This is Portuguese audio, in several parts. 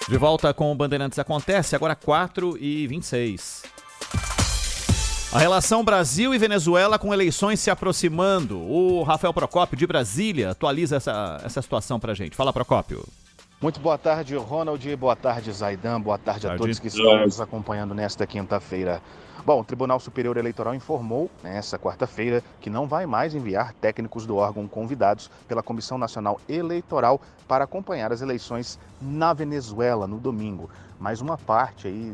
De volta com o Bandeirantes Acontece, agora 4h26. A relação Brasil e Venezuela com eleições se aproximando. O Rafael Procópio, de Brasília, atualiza essa situação pra gente. Fala, Procópio. Muito boa tarde, Ronald. Boa tarde, Zaidan. Boa tarde a todos que estão nos acompanhando nesta quinta-feira. Bom, o Tribunal Superior Eleitoral informou nesta quarta-feira que não vai mais enviar técnicos do órgão convidados pela Comissão Nacional Eleitoral para acompanhar as eleições na Venezuela no domingo. Mais uma parte aí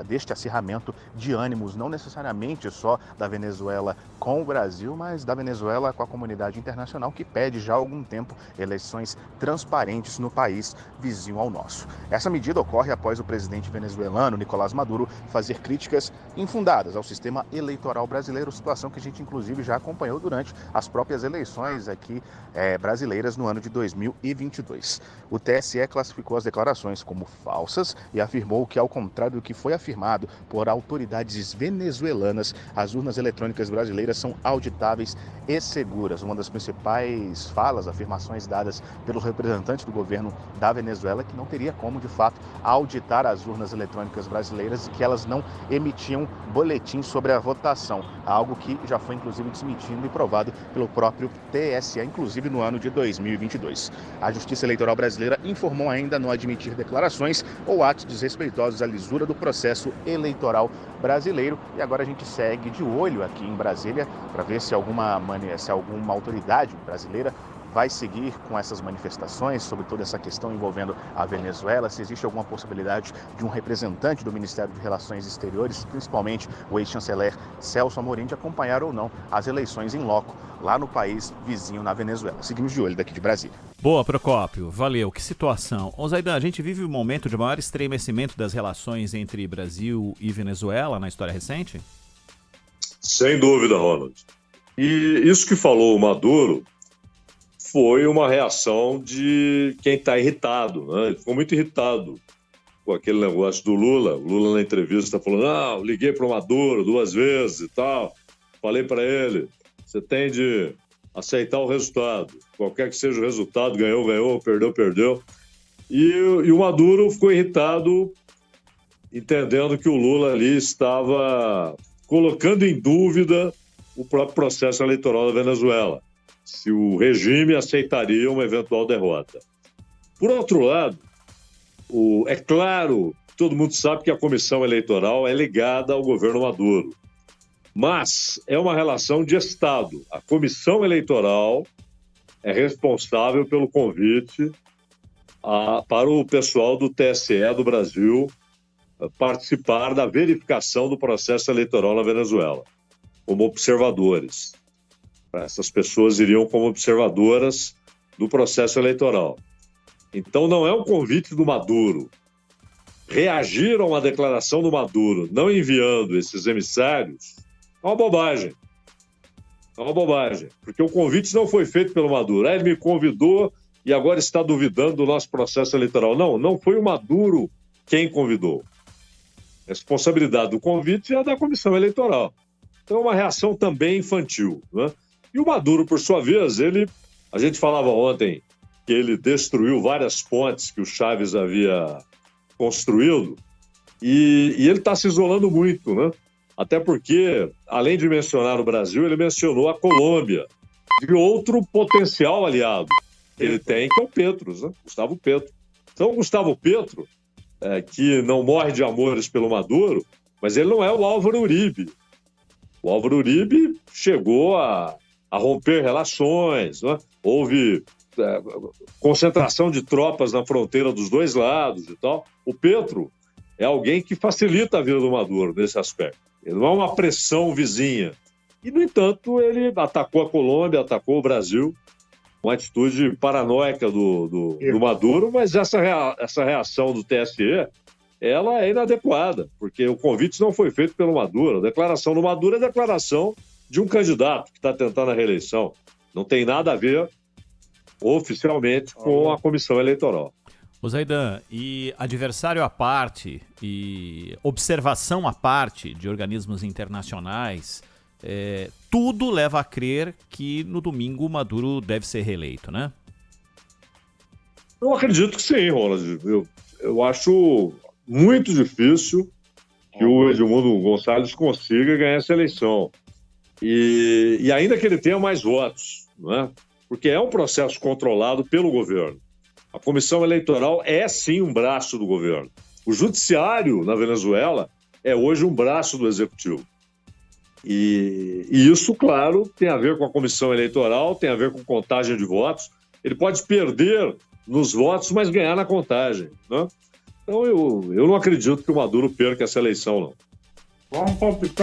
deste acirramento de ânimos, não necessariamente só da Venezuela com o Brasil, mas da Venezuela com a comunidade internacional, que pede já há algum tempo eleições transparentes no país vizinho ao nosso. Essa medida ocorre após o presidente venezuelano, Nicolás Maduro, fazer críticas infundadas ao sistema eleitoral brasileiro, situação que a gente inclusive já acompanhou durante as próprias eleições aqui brasileiras no ano de 2022. O TSE classificou as declarações como falsas e afirmou que, ao contrário do que foi afirmado por autoridades venezuelanas, as urnas eletrônicas brasileiras são auditáveis e seguras. Uma das principais afirmações dadas pelo representante do governo da Venezuela é que não teria como, de fato, auditar as urnas eletrônicas brasileiras e que elas não emitiam boletim sobre a votação, algo que já foi, inclusive, desmentido e provado pelo próprio TSE, inclusive no ano de 2022. A Justiça Eleitoral Brasileira informou ainda não admitir declarações ou atos desrespeitosos à lisura do processo eleitoral brasileiro. E agora a gente segue de olho aqui em Brasília para ver se alguma autoridade brasileira vai seguir com essas manifestações sobre toda essa questão envolvendo a Venezuela, se existe alguma possibilidade de um representante do Ministério de Relações Exteriores, principalmente o ex-chanceler Celso Amorim, de acompanhar ou não as eleições em loco lá no país vizinho, na Venezuela. Seguimos de olho daqui de Brasília. Boa, Procópio. Valeu. Que situação. Ô, Zaidan, a gente vive um momento de maior estremecimento das relações entre Brasil e Venezuela na história recente? Sem dúvida, Ronald. E isso que falou o Maduro foi uma reação de quem está irritado, né? Ele ficou muito irritado com aquele negócio do Lula. O Lula, na entrevista, falou: não, liguei para o Maduro 2 vezes e tal, falei para ele, você tem de aceitar o resultado. Qualquer que seja o resultado, ganhou, ganhou, perdeu, perdeu. E o Maduro ficou irritado, entendendo que o Lula ali estava colocando em dúvida o próprio processo eleitoral da Venezuela, se o regime aceitaria uma eventual derrota. Por outro lado, é claro, todo mundo sabe que a comissão eleitoral é ligada ao governo Maduro, mas é uma relação de Estado. A comissão eleitoral é responsável pelo convite para o pessoal do TSE do Brasil participar da verificação do processo eleitoral na Venezuela, como observadores. Essas pessoas iriam como observadoras do processo eleitoral. Então, não é um convite do Maduro. Reagir a uma declaração do Maduro não enviando esses emissários é uma bobagem. É uma bobagem, porque o convite não foi feito pelo Maduro. Ele me convidou e agora está duvidando do nosso processo eleitoral. Não foi o Maduro quem convidou. A responsabilidade do convite é da comissão eleitoral. Então, é uma reação também infantil, né? E o Maduro, por sua vez, a gente falava ontem que ele destruiu várias pontes que o Chávez havia construído e ele está se isolando muito, né? Até porque, além de mencionar o Brasil, ele mencionou a Colômbia, de outro potencial aliado que ele tem, que é o Petro, né? Gustavo Petro. Então, o Gustavo Petro, que não morre de amores pelo Maduro, mas ele não é o Álvaro Uribe. O Álvaro Uribe chegou a romper relações, né? Houve concentração de tropas na fronteira dos dois lados e tal. O Petro é alguém que facilita a vida do Maduro nesse aspecto. Ele não é uma pressão vizinha. E, no entanto, ele atacou a Colômbia, atacou o Brasil, uma atitude paranoica do Maduro, mas essa reação do TSE, ela é inadequada, porque o convite não foi feito pelo Maduro. A declaração do Maduro é a declaração de um candidato que está tentando a reeleição. Não tem nada a ver oficialmente com a comissão eleitoral. Ô Zaidan, e adversário à parte e observação à parte de organismos internacionais, tudo leva a crer que no domingo o Maduro deve ser reeleito, né? Eu acredito que sim, Ronald. eu acho muito difícil que o Edmundo Gonçalves consiga ganhar essa eleição. E ainda que ele tenha mais votos, né? Porque é um processo controlado pelo governo. A comissão eleitoral é, sim, um braço do governo. O judiciário na Venezuela é hoje um braço do executivo. E isso, claro, tem a ver com a comissão eleitoral, tem a ver com contagem de votos. Ele pode perder nos votos, mas ganhar na contagem, né? Então, eu não acredito que o Maduro perca essa eleição, não. Vamos palpitar.